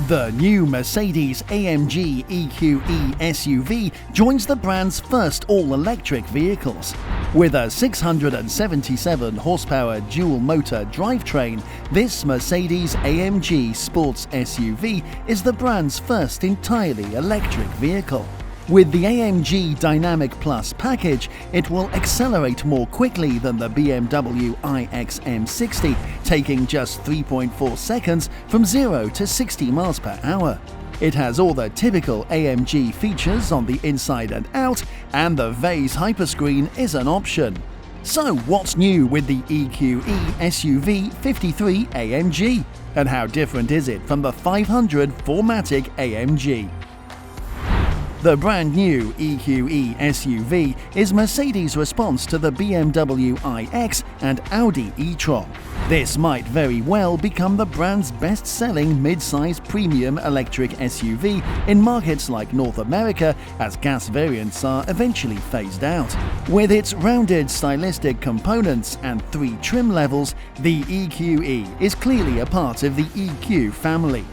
The new Mercedes-AMG EQE SUV joins the brand's first all-electric vehicles. With a 677 horsepower dual-motor drivetrain, this Mercedes-AMG sports SUV is the brand's first entirely electric vehicle. With the AMG Dynamic Plus Package, it will accelerate more quickly than the BMW iX M60, taking just 3.4 seconds from 0 to 60 miles per hour. It has all the typical AMG features on the inside and out, and the vase Hyperscreen is an option. So what's new with the EQE SUV 53 AMG? And how different is it from the 500 4Matic AMG? The brand new EQE SUV is Mercedes' response to the BMW iX and Audi e-tron. This might very well become the brand's best-selling mid-size premium electric SUV in markets like North America as gas variants are eventually phased out. With its rounded stylistic components and 3 trim levels, the EQE is clearly a part of the EQ family.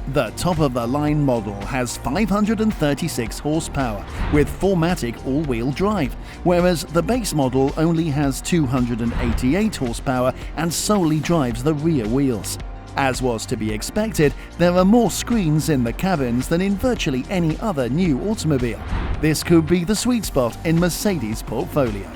The top-of-the-line model has 536 horsepower with 4Matic all-wheel drive, whereas the base model only has 288 horsepower and solely drives the rear wheels. As was to be expected, there are more screens in the cabins than in virtually any other new automobile. This could be the sweet spot in Mercedes' portfolio.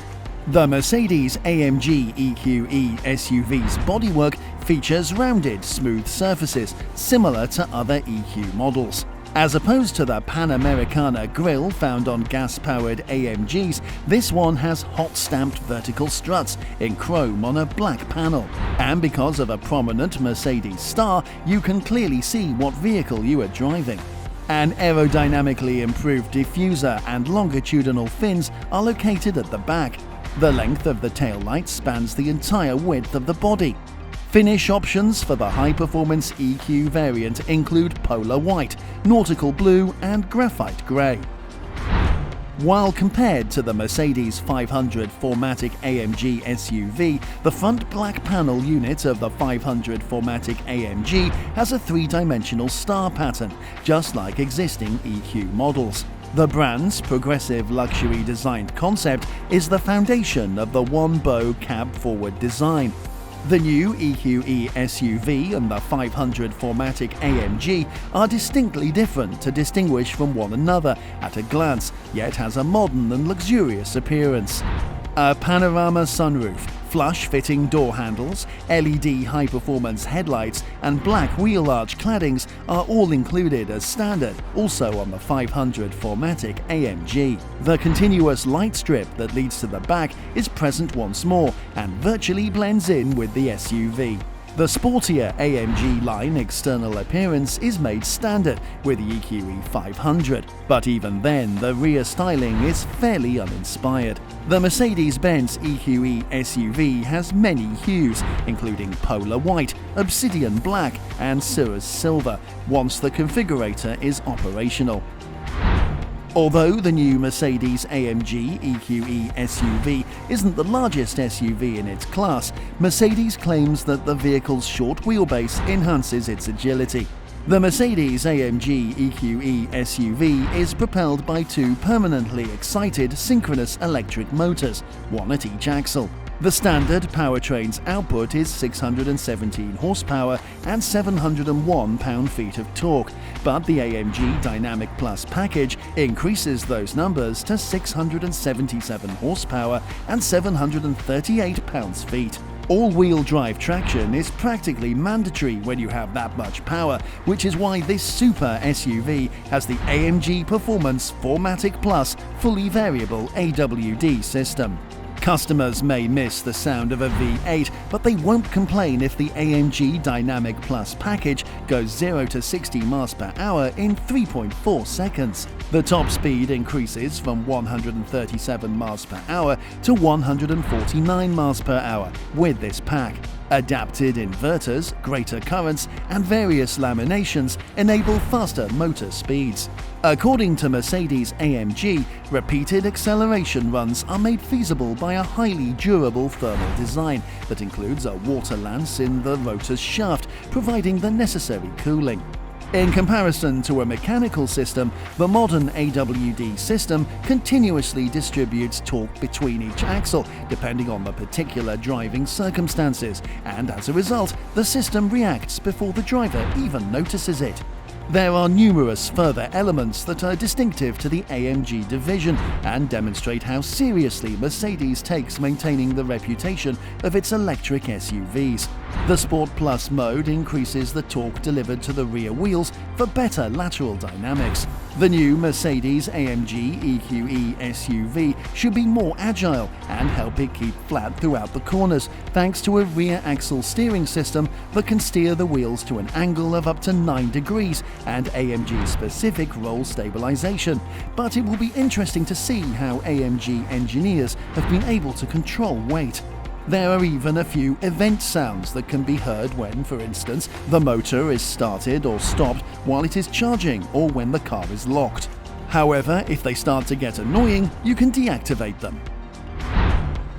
The Mercedes-AMG EQE SUV's bodywork features rounded, smooth surfaces similar to other EQ models. As opposed to the Panamericana grille found on gas-powered AMGs, this one has hot-stamped vertical struts in chrome on a black panel. And because of a prominent Mercedes star, you can clearly see what vehicle you are driving. An aerodynamically improved diffuser and longitudinal fins are located at the back. The length of the taillight spans the entire width of the body. Finish options for the high-performance EQ variant include polar white, nautical blue and graphite grey. While compared to the Mercedes 500 4Matic AMG SUV, the front black panel unit of the 500 4Matic AMG has a 3-dimensional star pattern, just like existing EQ models. The brand's progressive luxury designed concept is the foundation of the one-bow cab-forward design. The new EQE SUV and the 500 4Matic AMG are distinctly different to distinguish from one another at a glance, yet has a modern and luxurious appearance. A panorama sunroof, flush-fitting door handles, LED high-performance headlights and black wheel arch claddings are all included as standard, also on the 500 4Matic AMG. The continuous light strip that leads to the back is present once more and virtually blends in with the SUV. The sportier AMG-Line external appearance is made standard with the EQE 500, but even then the rear styling is fairly uninspired. The Mercedes-Benz EQE SUV has many hues, including polar white, obsidian black and cirrus silver, once the configurator is operational. Although the new Mercedes-AMG EQE SUV isn't the largest SUV in its class, Mercedes claims that the vehicle's short wheelbase enhances its agility. The Mercedes-AMG EQE SUV is propelled by 2 permanently excited synchronous electric motors, one at each axle. The standard powertrain's output is 617 horsepower and 701 pound-feet of torque, but the AMG Dynamic Plus Package increases those numbers to 677 horsepower and 738 pounds-feet. All-wheel drive traction is practically mandatory when you have that much power, which is why this super SUV has the AMG Performance 4Matic Plus fully variable AWD system. Customers may miss the sound of a V8, but they won't complain if the AMG Dynamic Plus Package goes 0 to 60 miles per hour in 3.4 seconds. The top speed increases from 137 miles per hour to 149 miles per hour with this pack. Adapted inverters, greater currents, and various laminations enable faster motor speeds. According to Mercedes-AMG, repeated acceleration runs are made feasible by a highly durable thermal design that includes a water lance in the rotor's shaft, providing the necessary cooling. In comparison to a mechanical system, the modern AWD system continuously distributes torque between each axle, depending on the particular driving circumstances, and as a result, the system reacts before the driver even notices it. There are numerous further elements that are distinctive to the AMG division and demonstrate how seriously Mercedes takes maintaining the reputation of its electric SUVs. The Sport Plus mode increases the torque delivered to the rear wheels for better lateral dynamics. The new Mercedes-AMG EQE SUV should be more agile and help it keep flat throughout the corners, thanks to a rear axle steering system that can steer the wheels to an angle of up to 9 degrees and AMG-specific roll stabilization. But it will be interesting to see how AMG engineers have been able to control weight. There are even a few event sounds that can be heard when, for instance, the motor is started or stopped while it is charging or when the car is locked. However, if they start to get annoying, you can deactivate them.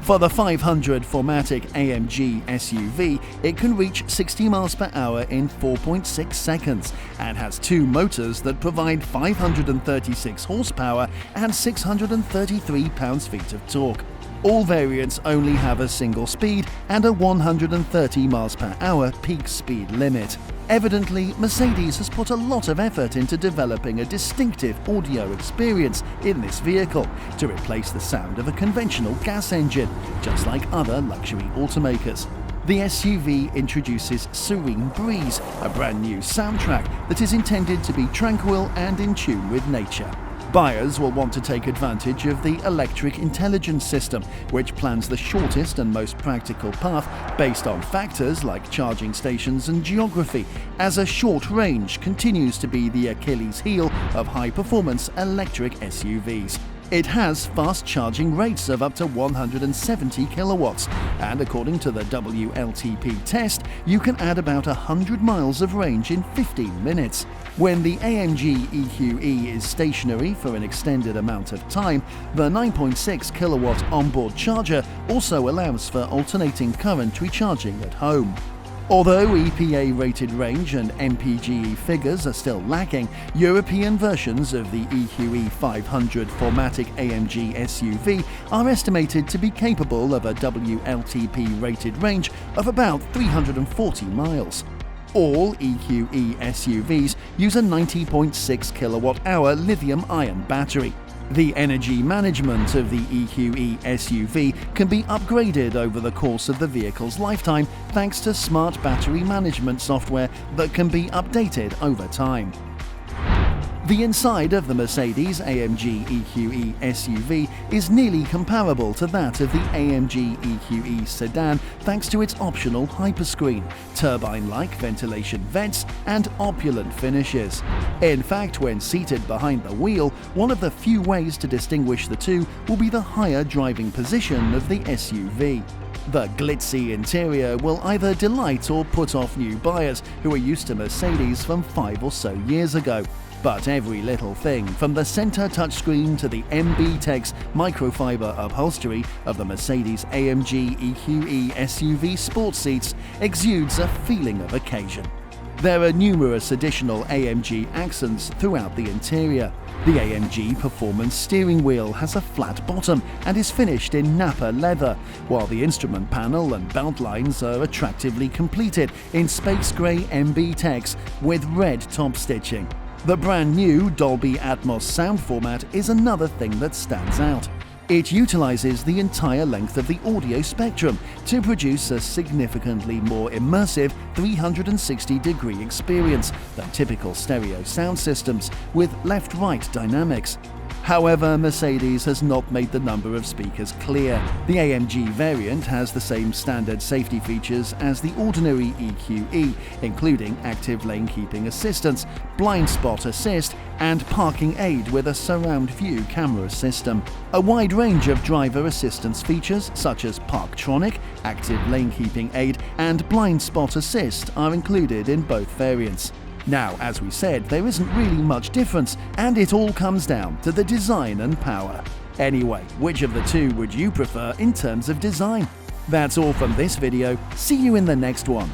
For the 500 4Matic AMG SUV, it can reach 60 miles per hour in 4.6 seconds and has two motors that provide 536 horsepower and 633 pounds-feet of torque. All variants only have a single speed and a 130 miles per hour peak speed limit. Evidently, Mercedes has put a lot of effort into developing a distinctive audio experience in this vehicle to replace the sound of a conventional gas engine, just like other luxury automakers. The SUV introduces Serene Breeze, a brand new soundtrack that is intended to be tranquil and in tune with nature. Buyers will want to take advantage of the electric intelligence system, which plans the shortest and most practical path based on factors like charging stations and geography, as a short range continues to be the Achilles heel of high-performance electric SUVs. It has fast charging rates of up to 170 kilowatts, and according to the WLTP test, you can add about 100 miles of range in 15 minutes. When the AMG EQE is stationary for an extended amount of time, the 9.6 kilowatt onboard charger also allows for alternating current recharging at home. Although EPA-rated range and MPGe figures are still lacking, European versions of the EQE 500 4Matic AMG SUV are estimated to be capable of a WLTP-rated range of about 340 miles. All EQE SUVs use a 90.6 kilowatt-hour lithium-ion battery. The energy management of the EQE SUV can be upgraded over the course of the vehicle's lifetime thanks to smart battery management software that can be updated over time. The inside of the Mercedes-AMG EQE SUV is nearly comparable to that of the AMG EQE sedan thanks to its optional Hyperscreen, turbine-like ventilation vents, and opulent finishes. In fact, when seated behind the wheel, one of the few ways to distinguish the two will be the higher driving position of the SUV. The glitzy interior will either delight or put off new buyers who are used to Mercedes from 5 or so years ago. But every little thing, from the center touchscreen to the MB-Tex microfiber upholstery of the Mercedes-AMG EQE SUV sports seats, exudes a feeling of occasion. There are numerous additional AMG accents throughout the interior. The AMG Performance steering wheel has a flat bottom and is finished in Napa leather, while the instrument panel and belt lines are attractively completed in space gray MB-Tex with red top stitching. The brand new Dolby Atmos sound format is another thing that stands out. It utilizes the entire length of the audio spectrum to produce a significantly more immersive 360-degree experience than typical stereo sound systems with left-right dynamics. However, Mercedes has not made the number of speakers clear. The AMG variant has the same standard safety features as the ordinary EQE, including active lane keeping assistance, blind spot assist, and parking aid with a surround view camera system. A wide range of driver assistance features such as Parktronic, active lane keeping aid, and blind spot assist are included in both variants. Now, as we said, there isn't really much difference, and it all comes down to the design and power. Anyway, which of the two would you prefer in terms of design? That's all from this video. See you in the next one.